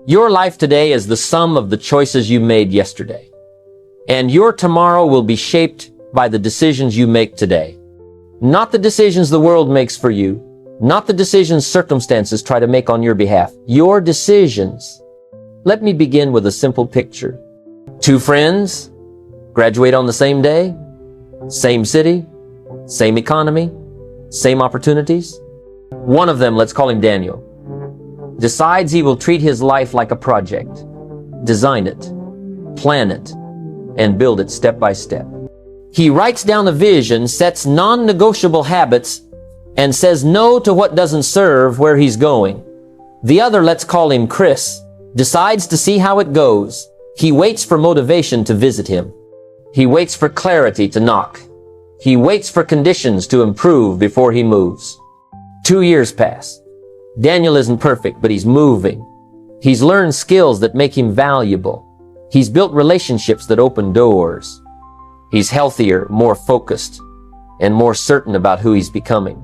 Your life today is the sum of the choices you made yesterday. And your tomorrow will be shaped by the decisions you make today. Not the decisions the world makes for you, not the decisions circumstances try to make on your behalf. Your decisions. Let me begin with a simple picture. Two friends graduate on the same day, same city, same economy, same opportunities. One of them, let's call him Daniel, decides he will treat his life like a project, design it, plan it, and build it step by step. He writes down a vision, sets non-negotiable habits, and says no to what doesn't serve where he's going. The other, let's call him Chris, decides to see how it goes. He waits for motivation to visit him. He waits for clarity to knock. He waits for conditions to improve before he moves. 2 years pass. Daniel isn't perfect, but he's moving. He's learned skills that make him valuable. He's built relationships that open doors. He's healthier, more focused, and more certain about who he's becoming.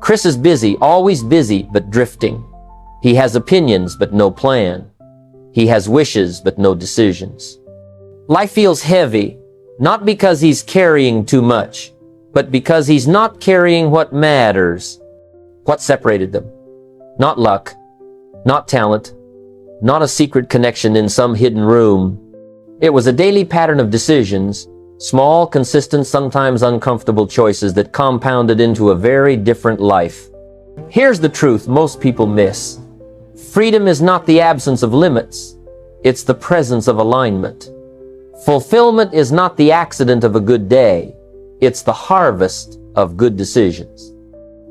Chris is busy, always busy, but drifting. He has opinions, but no plan. He has wishes, but no decisions. Life feels heavy, not because he's carrying too much, but because he's not carrying what matters. What separated them? Not luck, not talent, not a secret connection in some hidden room. It was a daily pattern of decisions, small, consistent, sometimes uncomfortable choices that compounded into a very different life. Here's the truth most people miss. Freedom is not the absence of limits. It's the presence of alignment. Fulfillment is not the accident of a good day. It's the harvest of good decisions.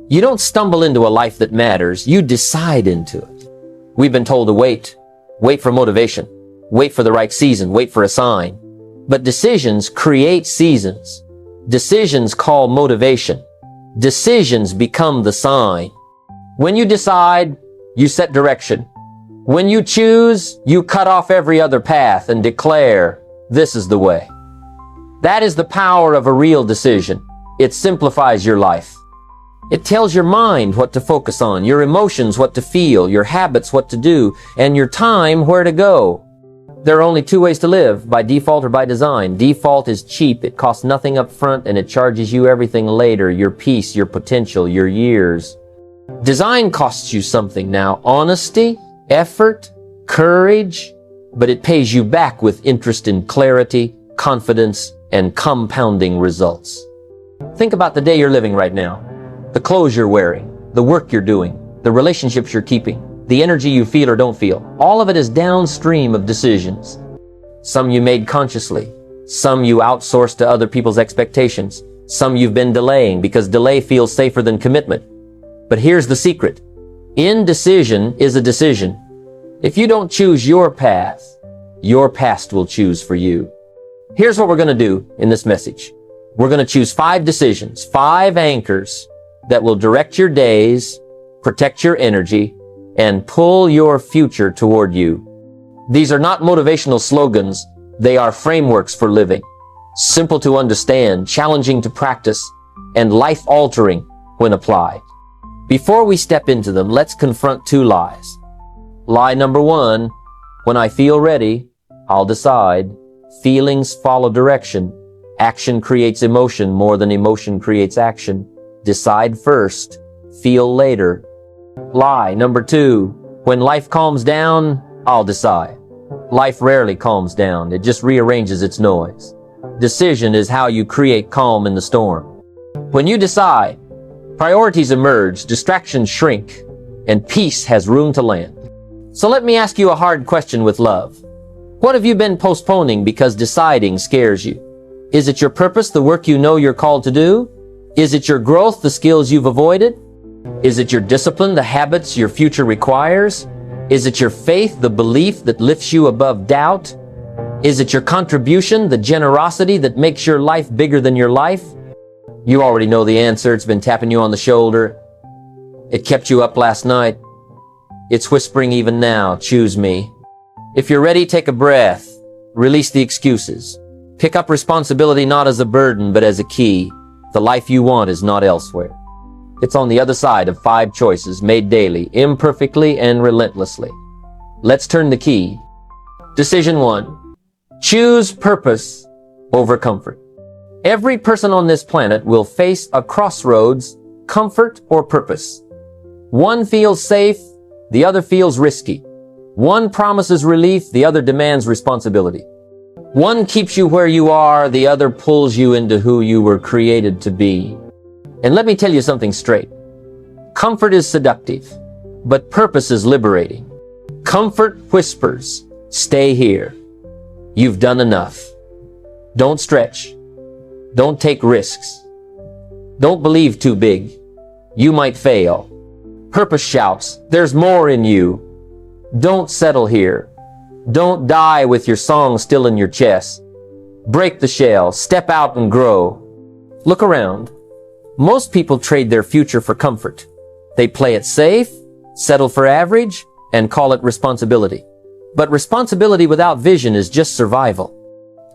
You don't stumble into a life that matters. You decide into it. We've been told to wait. Wait for motivation. Wait for the right season. Wait for a sign. But decisions create seasons. Decisions call motivation. Decisions become the sign. When you decide, you set direction. When you choose, you cut off every other path and declare, this is the way. That is the power of a real decision. It simplifies your life. It tells your mind what to focus on, your emotions what to feel, your habits what to do, and your time where to go. There are only two ways to live, by default or by design. Default is cheap, it costs nothing up front, and it charges you everything later, your peace, your potential, your years. Design costs you something now, honesty, effort, courage, but it pays you back with interest in clarity, confidence, and compounding results. Think about the day you're living right now. The clothes you're wearing, the work you're doing, the relationships you're keeping, the energy you feel or don't feel. All of it is downstream of decisions. Some you made consciously. Some you outsourced to other people's expectations. Some you've been delaying because delay feels safer than commitment. But here's the secret. Indecision is a decision. If you don't choose your path, your past will choose for you. Here's what we're going to do in this message. We're going to choose 5 decisions, 5 anchors that will direct your days, protect your energy, and pull your future toward you. These are not motivational slogans. They are frameworks for living. Simple to understand, challenging to practice, and life-altering when applied. Before we step into them, let's confront 2 lies. Lie number 1, when I feel ready, I'll decide. Feelings follow direction. Action creates emotion more than emotion creates action. Decide first, feel later. Lie number 2, when life calms down, I'll decide. Life rarely calms down, it just rearranges its noise. Decision is how you create calm in the storm. When you decide, priorities emerge, distractions shrink, and peace has room to land. So let me ask you a hard question with love. What have you been postponing because deciding scares you? Is it your purpose, the work you know you're called to do? Is it your growth, the skills you've avoided? Is it your discipline, the habits your future requires? Is it your faith, the belief that lifts you above doubt? Is it your contribution, the generosity that makes your life bigger than your life? You already know the answer. It's been tapping you on the shoulder. It kept you up last night. It's whispering even now, choose me. If you're ready, take a breath. Release the excuses. Pick up responsibility not as a burden, but as a key. The life you want is not elsewhere. It's on the other side of 5 choices made daily, imperfectly and relentlessly. Let's turn the key. Decision 1. Choose purpose over comfort. Every person on this planet will face a crossroads, comfort or purpose. One feels safe, the other feels risky. One promises relief, the other demands responsibility. One keeps you where you are, the other pulls you into who you were created to be. And let me tell you something straight. Comfort is seductive, but purpose is liberating. Comfort whispers, stay here. You've done enough. Don't stretch. Don't take risks. Don't believe too big. You might fail. Purpose shouts, there's more in you. Don't settle here. Don't die with your song still in your chest. Break the shell, step out and grow. Look around. Most people trade their future for comfort. They play it safe, settle for average, and call it responsibility. But responsibility without vision is just survival.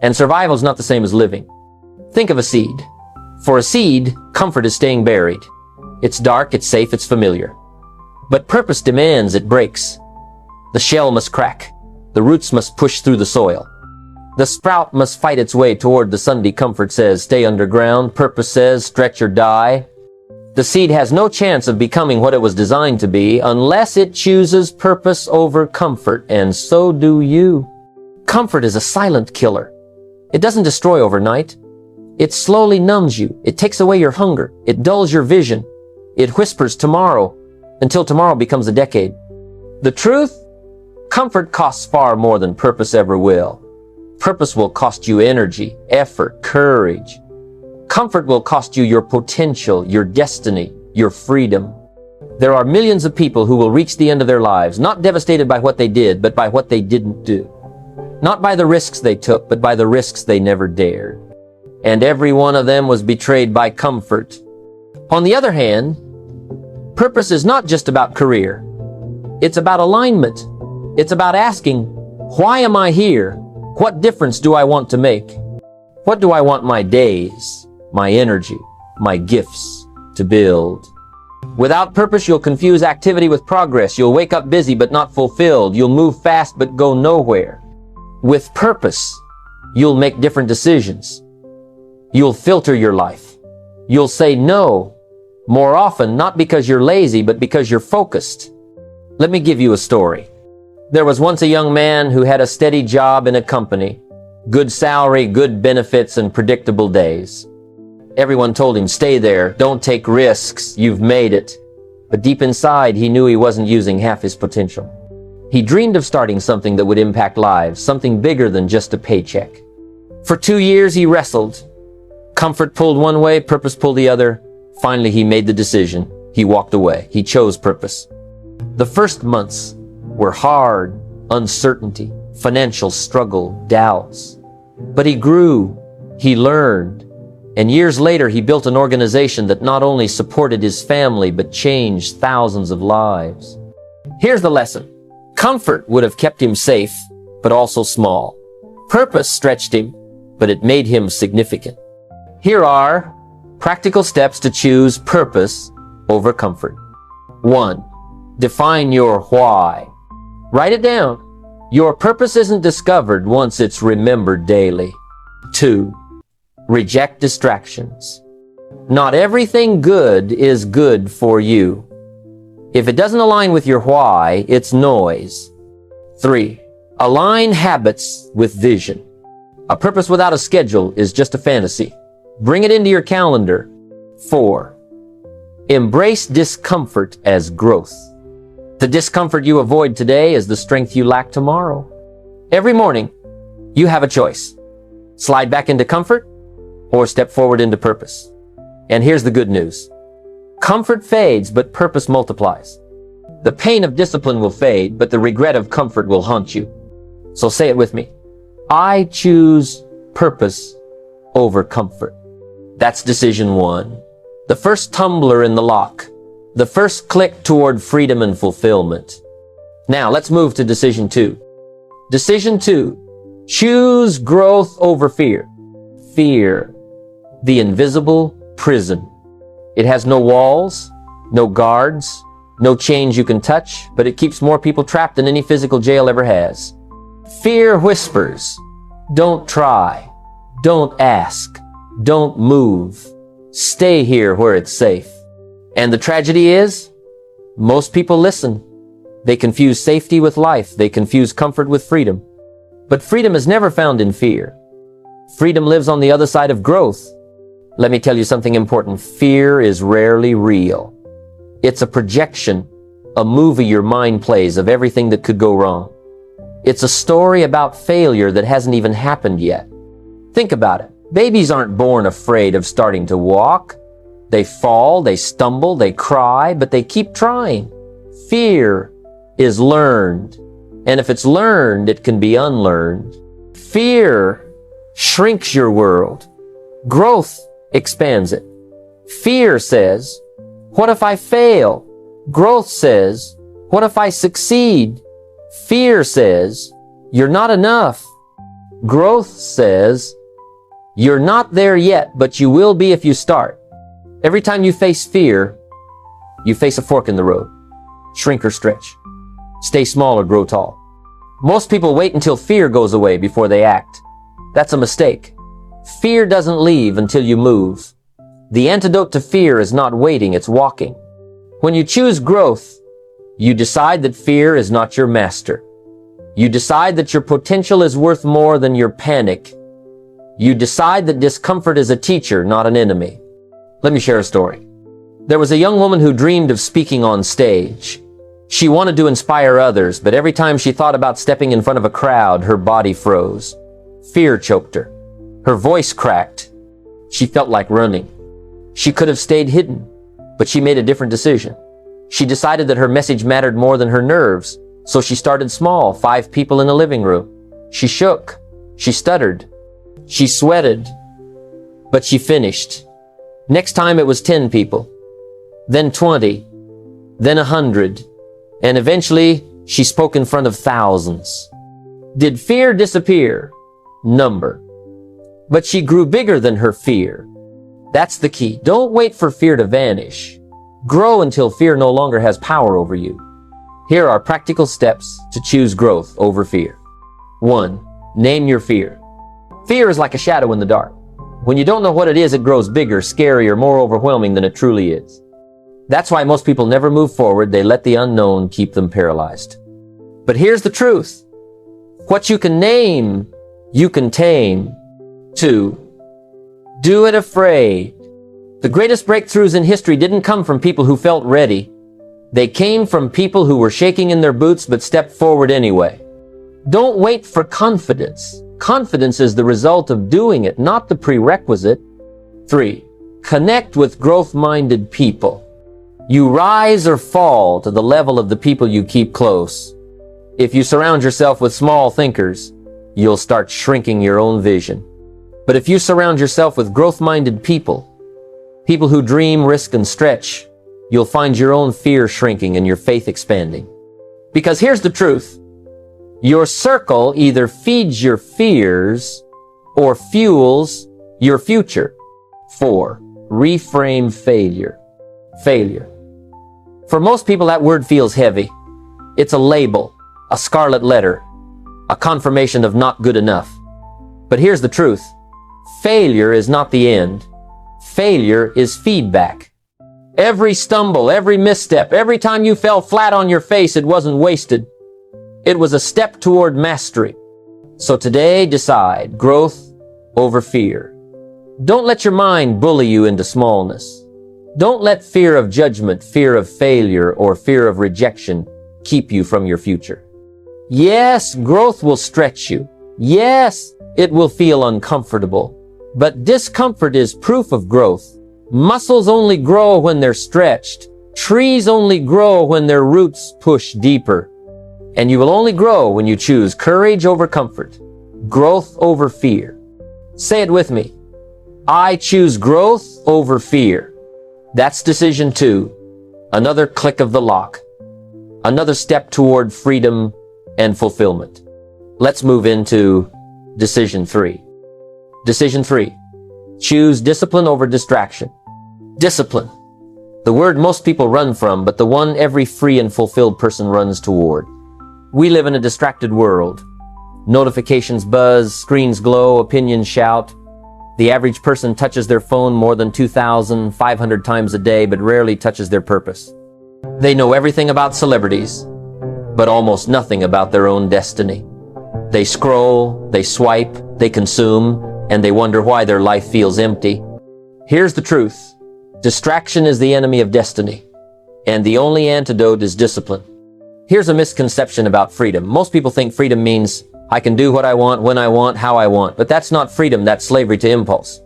And survival is not the same as living. Think of a seed. For a seed, comfort is staying buried. It's dark, it's safe, it's familiar. But purpose demands it breaks. The shell must crack. The roots must push through the soil. The sprout must fight its way toward the Sunday. Comfort says, stay underground. Purpose says, stretch or die. The seed has no chance of becoming what it was designed to be unless it chooses purpose over comfort, and so do you. Comfort is a silent killer. It doesn't destroy overnight. It slowly numbs you. It takes away your hunger. It dulls your vision. It whispers tomorrow until tomorrow becomes a decade. The truth? Comfort costs far more than purpose ever will. Purpose will cost you energy, effort, courage. Comfort will cost you your potential, your destiny, your freedom. There are millions of people who will reach the end of their lives, not devastated by what they did, but by what they didn't do. Not by the risks they took, but by the risks they never dared. And every one of them was betrayed by comfort. On the other hand, purpose is not just about career. It's about alignment. It's about asking, why am I here? What difference do I want to make? What do I want my days, my energy, my gifts to build? Without purpose, you'll confuse activity with progress. You'll wake up busy but not fulfilled. You'll move fast but go nowhere. With purpose, you'll make different decisions. You'll filter your life. You'll say no more often, not because you're lazy, but because you're focused. Let me give you a story. There was once a young man who had a steady job in a company, good salary, good benefits, and predictable days. Everyone told him, stay there, don't take risks, you've made it. But deep inside, he knew he wasn't using half his potential. He dreamed of starting something that would impact lives, something bigger than just a paycheck. For 2 years, he wrestled. Comfort pulled one way, purpose pulled the other. Finally, he made the decision. He walked away. He chose purpose. The first months were hard, uncertainty, financial struggle, doubts. But he grew, he learned, and years later he built an organization that not only supported his family, but changed thousands of lives. Here's the lesson. Comfort would have kept him safe, but also small. Purpose stretched him, but it made him significant. Here are practical steps to choose purpose over comfort. 1. Define your why. Write it down. Your purpose isn't discovered once it's remembered daily. 2. Reject distractions. Not everything good is good for you. If it doesn't align with your why, it's noise. 3. Align habits with vision. A purpose without a schedule is just a fantasy. Bring it into your calendar. 4. Embrace discomfort as growth. The discomfort you avoid today is the strength you lack tomorrow. Every morning, you have a choice. Slide back into comfort or step forward into purpose. And here's the good news. Comfort fades, but purpose multiplies. The pain of discipline will fade, but the regret of comfort will haunt you. So say it with me. I choose purpose over comfort. That's decision 1. The first tumbler in the lock. The first click toward freedom and fulfillment. Now let's move to decision 2. Decision 2. Choose growth over fear. Fear, the invisible prison. It has no walls, no guards, No chains you can touch, but it keeps more people trapped than any physical jail ever has. Fear whispers, don't try, don't ask, don't move, stay here where it's safe. And the tragedy is, most people listen. They confuse safety with life. They confuse comfort with freedom. But freedom is never found in fear. Freedom lives on the other side of growth. Let me tell you something important. Fear is rarely real. It's a projection, a movie your mind plays of everything that could go wrong. It's a story about failure that hasn't even happened yet. Think about it. Babies aren't born afraid of starting to walk. They fall, they stumble, they cry, but they keep trying. Fear is learned. And if it's learned, it can be unlearned. Fear shrinks your world. Growth expands it. Fear says, what if I fail? Growth says, what if I succeed? Fear says, you're not enough. Growth says, you're not there yet, but you will be if you start. Every time you face fear, you face a fork in the road. Shrink or stretch. Stay small or grow tall. Most people wait until fear goes away before they act. That's a mistake. Fear doesn't leave until you move. The antidote to fear is not waiting, it's walking. When you choose growth, you decide that fear is not your master. You decide that your potential is worth more than your panic. You decide that discomfort is a teacher, not an enemy. Let me share a story. There was a young woman who dreamed of speaking on stage. She wanted to inspire others, but every time she thought about stepping in front of a crowd, her body froze. Fear choked her. Her voice cracked. She felt like running. She could have stayed hidden, but she made a different decision. She decided that her message mattered more than her nerves, so she started small, 5 people in a living room. She shook. She stuttered. She sweated. But she finished. Next time it was 10 people, then 20, then 100, and eventually she spoke in front of thousands. Did fear disappear? Number. But she grew bigger than her fear. That's the key. Don't wait for fear to vanish. Grow until fear no longer has power over you. Here are practical steps to choose growth over fear. 1. Name your fear. Fear is like a shadow in the dark. When you don't know what it is, it grows bigger, scarier, more overwhelming than it truly is. That's why most people never move forward. They let the unknown keep them paralyzed. But here's the truth. What you can name, you can tame. 2. Do it afraid. The greatest breakthroughs in history didn't come from people who felt ready. They came from people who were shaking in their boots but stepped forward anyway. Don't wait for confidence. Confidence is the result of doing it, not the prerequisite. 3. Connect with growth-minded people. You rise or fall to the level of the people you keep close. If you surround yourself with small thinkers, you'll start shrinking your own vision. But if you surround yourself with growth-minded people, people who dream, risk, and stretch, you'll find your own fear shrinking and your faith expanding. Because here's the truth. Your circle either feeds your fears or fuels your future. 4. Reframe failure. Failure. For most people, that word feels heavy. It's a label, a scarlet letter, a confirmation of not good enough. But here's the truth. Failure is not the end. Failure is feedback. Every stumble, every misstep, every time you fell flat on your face, it wasn't wasted. It was a step toward mastery. So today, decide growth over fear. Don't let your mind bully you into smallness. Don't let fear of judgment, fear of failure, or fear of rejection keep you from your future. Yes, growth will stretch you. Yes, it will feel uncomfortable. But discomfort is proof of growth. Muscles only grow when they're stretched. Trees only grow when their roots push deeper. And you will only grow when you choose courage over comfort, growth over fear. Say it with me. I choose growth over fear. That's decision 2. Another click of the lock. Another step toward freedom and fulfillment. Let's move into decision 3. Decision 3. Choose discipline over distraction. Discipline. The word most people run from, but the one every free and fulfilled person runs toward. We live in a distracted world. Notifications buzz, screens glow, opinions shout. The average person touches their phone more than 2,500 times a day, but rarely touches their purpose. They know everything about celebrities, but almost nothing about their own destiny. They scroll, they swipe, they consume, and they wonder why their life feels empty. Here's the truth. Distraction is the enemy of destiny, and the only antidote is discipline. Here's a misconception about freedom. Most people think freedom means I can do what I want, when I want, how I want. But that's not freedom, that's slavery to impulse.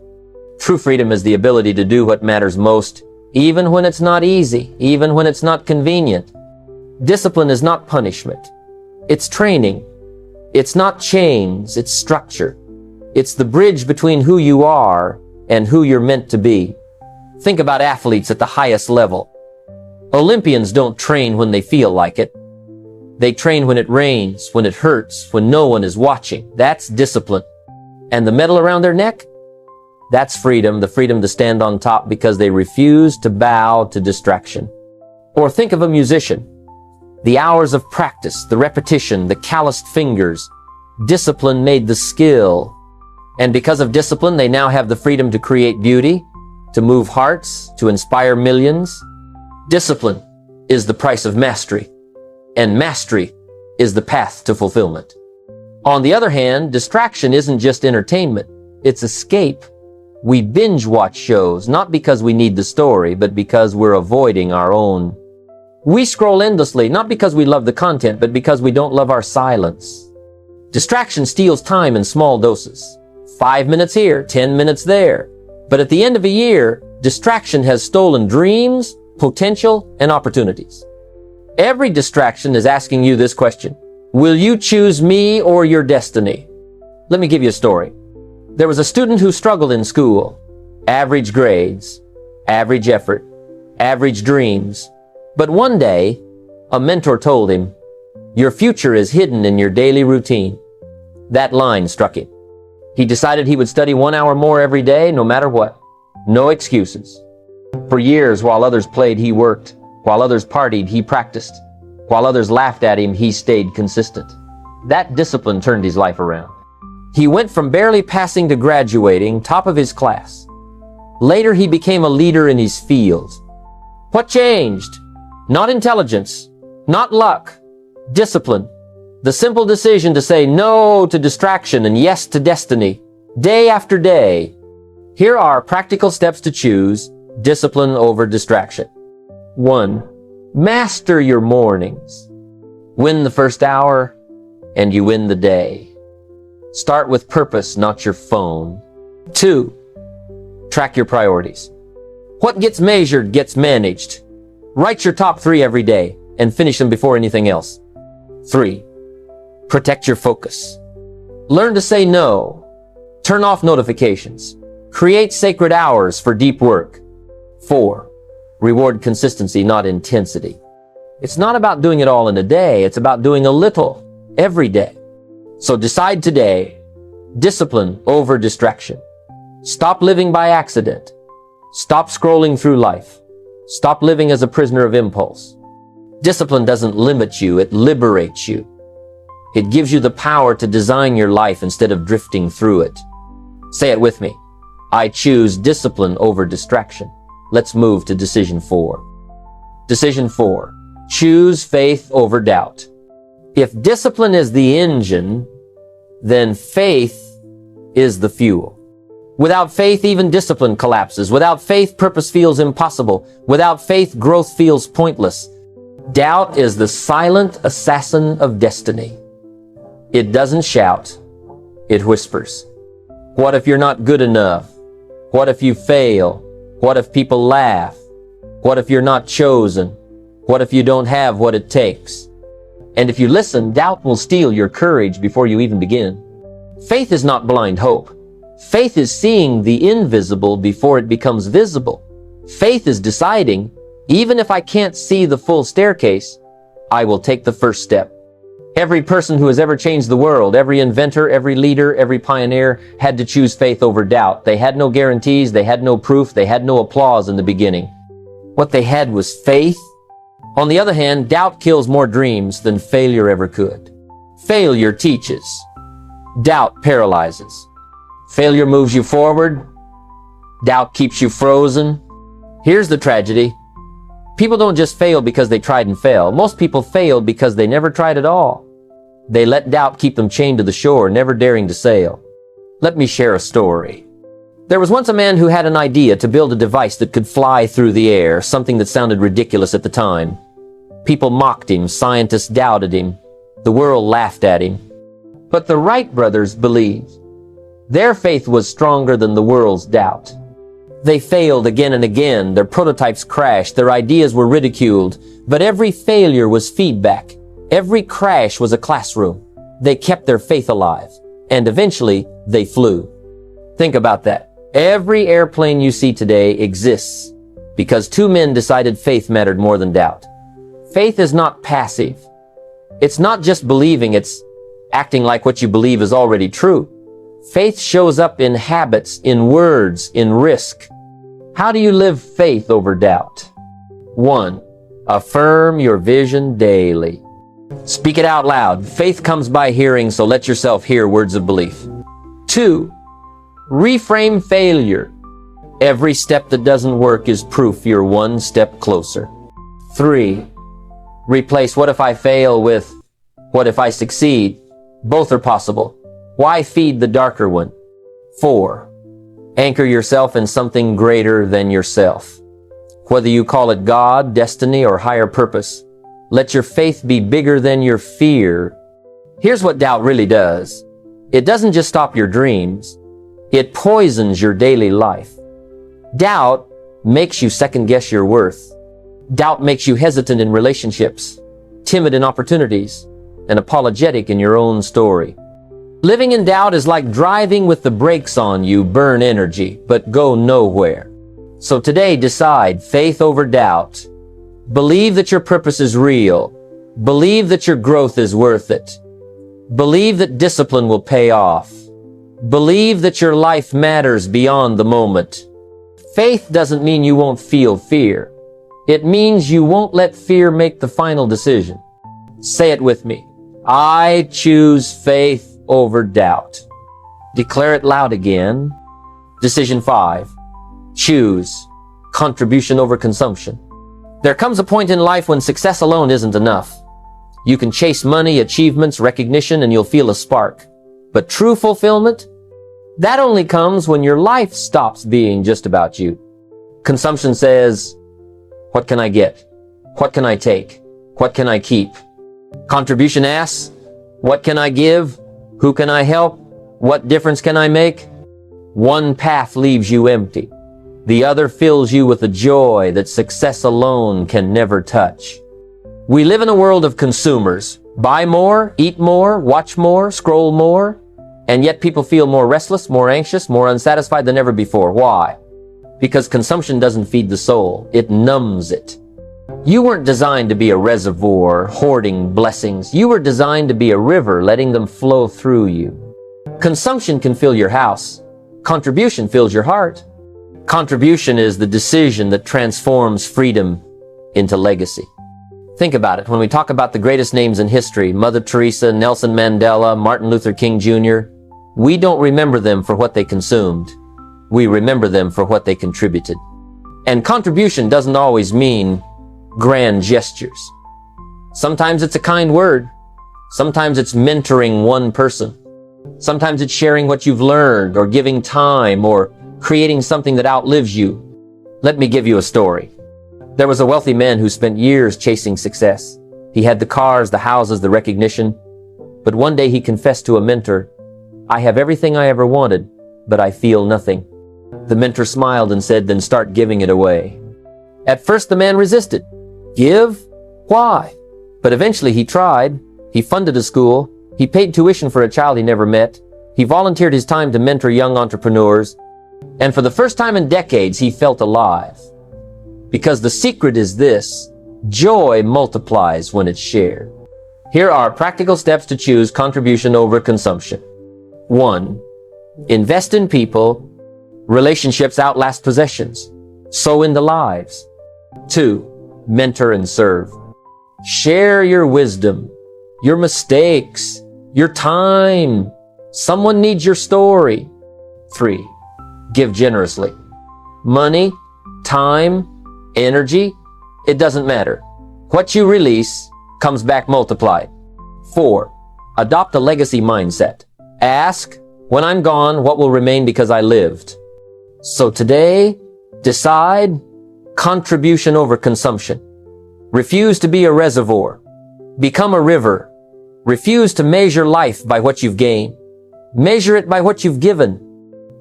True freedom is the ability to do what matters most, even when it's not easy, even when it's not convenient. Discipline is not punishment. It's training. It's not chains, it's structure. It's the bridge between who you are and who you're meant to be. Think about athletes at the highest level. Olympians don't train when they feel like it. They train when it rains, when it hurts, when no one is watching. That's discipline. And the medal around their neck? That's freedom, the freedom to stand on top because they refuse to bow to distraction. Or think of a musician. The hours of practice, the repetition, the calloused fingers. Discipline made the skill. And because of discipline, they now have the freedom to create beauty, to move hearts, to inspire millions. Discipline is the price of mastery. And mastery is the path to fulfillment. On the other hand, distraction isn't just entertainment, it's escape. We binge watch shows, not because we need the story, but because we're avoiding our own. We scroll endlessly, not because we love the content, but because we don't love our silence. Distraction steals time in small doses. 5 minutes here, 10 minutes there. But at the end of a year, distraction has stolen dreams, potential, and opportunities. Every distraction is asking you this question. Will you choose me or your destiny? Let me give you a story. There was a student who struggled in school. Average grades, average effort, average dreams. But one day, a mentor told him, your future is hidden in your daily routine. That line struck him. He decided he would study 1 hour more every day, no matter what. No excuses. For years, while others played, he worked. While others partied, he practiced. While others laughed at him, he stayed consistent. That discipline turned his life around. He went from barely passing to graduating, top of his class. Later, he became a leader in his field. What changed? Not intelligence, not luck, discipline. The simple decision to say no to distraction and yes to destiny, day after day. Here are practical steps to choose discipline over distraction. 1. Master your mornings. Win the first hour, and you win the day. Start with purpose, not your phone. 2. Track your priorities. What gets measured gets managed. Write your top 3 every day, and finish them before anything else. 3. Protect your focus. Learn to say no. Turn off notifications. Create sacred hours for deep work. 4. Reward consistency, not intensity. It's not about doing it all in a day. It's about doing a little every day. So decide today, discipline over distraction. Stop living by accident. Stop scrolling through life. Stop living as a prisoner of impulse. Discipline doesn't limit you, it liberates you. It gives you the power to design your life instead of drifting through it. Say it with me. I choose discipline over distraction. Let's move to decision 4. Decision 4. Choose faith over doubt. If discipline is the engine, then faith is the fuel. Without faith, even discipline collapses. Without faith, purpose feels impossible. Without faith, growth feels pointless. Doubt is the silent assassin of destiny. It doesn't shout, it whispers. What if you're not good enough? What if you fail? What if people laugh? What if you're not chosen? What if you don't have what it takes? And if you listen, doubt will steal your courage before you even begin. Faith is not blind hope. Faith is seeing the invisible before it becomes visible. Faith is deciding, even if I can't see the full staircase, I will take the first step. Every person who has ever changed the world, every inventor, every leader, every pioneer had to choose faith over doubt. They had no guarantees, they had no proof, they had no applause in the beginning. What they had was faith. On the other hand, doubt kills more dreams than failure ever could. Failure teaches. Doubt paralyzes. Failure moves you forward. Doubt keeps you frozen. Here's the tragedy. People don't just fail because they tried and failed. Most people failed because they never tried at all. They let doubt keep them chained to the shore, never daring to sail. Let me share a story. There was once a man who had an idea to build a device that could fly through the air, something that sounded ridiculous at the time. People mocked him, scientists doubted him, the world laughed at him. But the Wright brothers believed. Their faith was stronger than the world's doubt. They failed again and again, their prototypes crashed, their ideas were ridiculed, but every failure was feedback. Every crash was a classroom. They kept their faith alive, and eventually they flew. Think about that. Every airplane you see today exists because two men decided faith mattered more than doubt. Faith is not passive. It's not just believing, it's acting like what you believe is already true. Faith shows up in habits, in words, in risk. How do you live faith over doubt? 1. Affirm your vision daily. Speak it out loud. Faith comes by hearing, so let yourself hear words of belief. 2. Reframe failure. Every step that doesn't work is proof you're one step closer. 3. Replace what if I fail with what if I succeed. Both are possible. Why feed the darker one? 4. Anchor yourself in something greater than yourself. Whether you call it God, destiny, or higher purpose, let your faith be bigger than your fear. Here's what doubt really does. It doesn't just stop your dreams. It poisons your daily life. Doubt makes you second guess your worth. Doubt makes you hesitant in relationships, timid in opportunities, and apologetic in your own story. Living in doubt is like driving with the brakes on. You burn energy, but go nowhere. So today decide faith over doubt. Believe that your purpose is real. Believe that your growth is worth it. Believe that discipline will pay off. Believe that your life matters beyond the moment. Faith doesn't mean you won't feel fear. It means you won't let fear make the final decision. Say it with me. I choose faith over doubt. Declare it loud again. Decision 5. Choose contribution over consumption. There comes a point in life when success alone isn't enough. You can chase money, achievements, recognition, and you'll feel a spark. But true fulfillment? That only comes when your life stops being just about you. Consumption says, what can I get? What can I take? What can I keep? Contribution asks, what can I give? Who can I help? What difference can I make? One path leaves you empty. The other fills you with a joy that success alone can never touch. We live in a world of consumers. Buy more, eat more, watch more, scroll more, and yet people feel more restless, more anxious, more unsatisfied than ever before. Why? Because consumption doesn't feed the soul. It numbs it. You weren't designed to be a reservoir, hoarding blessings. You were designed to be a river, letting them flow through you. Consumption can fill your house. Contribution fills your heart. Contribution is the decision that transforms freedom into legacy. Think about it. When we talk about the greatest names in history, Mother Teresa, Nelson Mandela, Martin Luther King Jr., we don't remember them for what they consumed. We remember them for what they contributed. And contribution doesn't always mean grand gestures. Sometimes it's a kind word. Sometimes it's mentoring one person. Sometimes it's sharing what you've learned or giving time or creating something that outlives you. Let me give you a story. There was a wealthy man who spent years chasing success. He had the cars, the houses, the recognition. But one day he confessed to a mentor, I have everything I ever wanted, but I feel nothing. The mentor smiled and said, then start giving it away. At first the man resisted. Give? Why? But eventually he tried. He funded a school. He paid tuition for a child he never met. He volunteered his time to mentor young entrepreneurs. And for the first time in decades, he felt alive. Because the secret is this: joy multiplies when it's shared. Here are practical steps to choose contribution over consumption. 1. Invest in people. Relationships outlast possessions. Sow into lives. 2. Mentor and serve. Share your wisdom, your mistakes, your time. Someone needs your story. 3. Give generously. Money, time, energy, it doesn't matter. What you release comes back multiplied. 4. Adopt a legacy mindset. Ask, when I'm gone, what will remain because I lived? So today, decide contribution over consumption. Refuse to be a reservoir. Become a river. Refuse to measure life by what you've gained. Measure it by what you've given.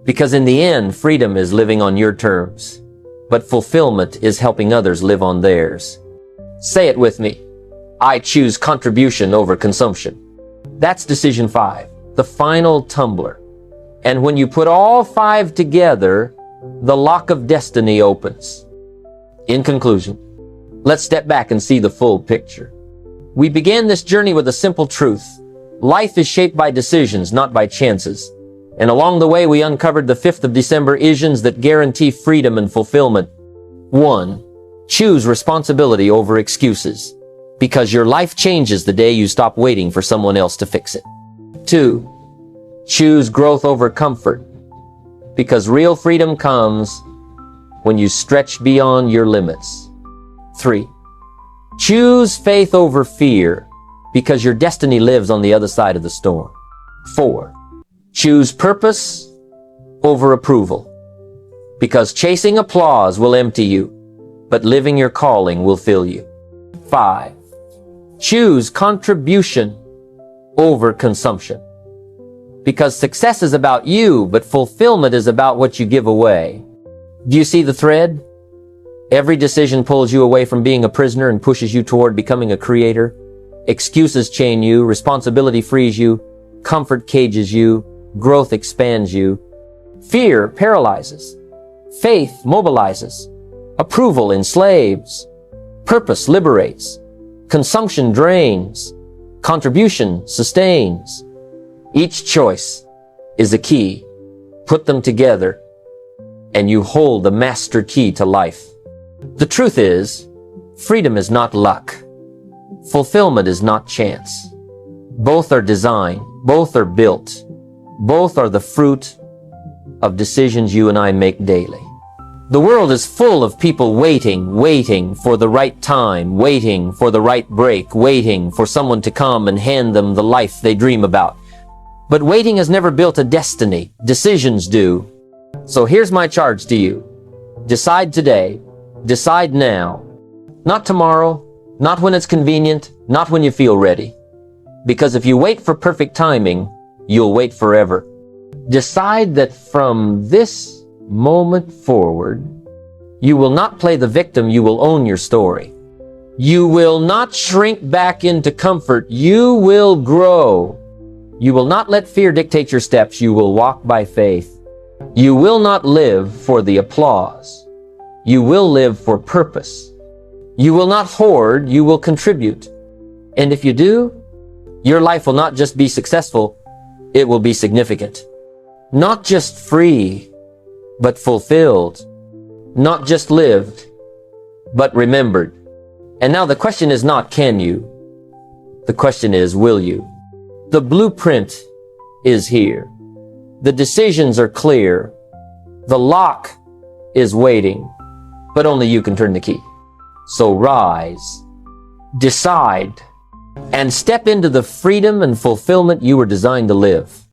Because in the end, freedom is living on your terms, but fulfillment is helping others live on theirs. Say it with me. I choose contribution over consumption. That's decision 5, the final tumbler. And when you put all 5 together, the lock of destiny opens. In conclusion, let's step back and see the full picture. We began this journey with a simple truth. Life is shaped by decisions, not by chances. And along the way, we uncovered the 5th of December issues that guarantee freedom and fulfillment. 1. Choose responsibility over excuses, because your life changes the day you stop waiting for someone else to fix it. 2. Choose growth over comfort, because real freedom comes when you stretch beyond your limits. 3. Choose faith over fear, because your destiny lives on the other side of the storm. 4. Choose purpose over approval, because chasing applause will empty you, but living your calling will fill you. 5. Choose contribution over consumption, because success is about you, but fulfillment is about what you give away. Do you see the thread? Every decision pulls you away from being a prisoner and pushes you toward becoming a creator. Excuses chain you, responsibility frees you, comfort cages you, growth expands you. Fear paralyzes. Faith mobilizes. Approval enslaves. Purpose liberates. Consumption drains. Contribution sustains. Each choice is a key. Put them together, and you hold the master key to life. The truth is, freedom is not luck. Fulfillment is not chance. Both are design. Both are built. Both are the fruit of decisions you and I make daily. The world is full of people waiting for the right time, waiting for the right break, waiting for someone to come and hand them the life they dream about. But waiting has never built a destiny. Decisions do. So here's my charge to you. Decide today. Decide now. Not tomorrow. Not when it's convenient. Not when you feel ready. Because if you wait for perfect timing, you'll wait forever. Decide that from this moment forward, you will not play the victim, you will own your story. You will not shrink back into comfort, you will grow. You will not let fear dictate your steps, you will walk by faith. You will not live for the applause, you will live for purpose. You will not hoard, you will contribute. And if you do, your life will not just be successful, it will be significant. Not just free, but fulfilled. Not just lived, but remembered. And now the question is not can you? The question is will you? The blueprint is here. The decisions are clear. The lock is waiting, but only you can turn the key. So rise, decide, and step into the freedom and fulfillment you were designed to live.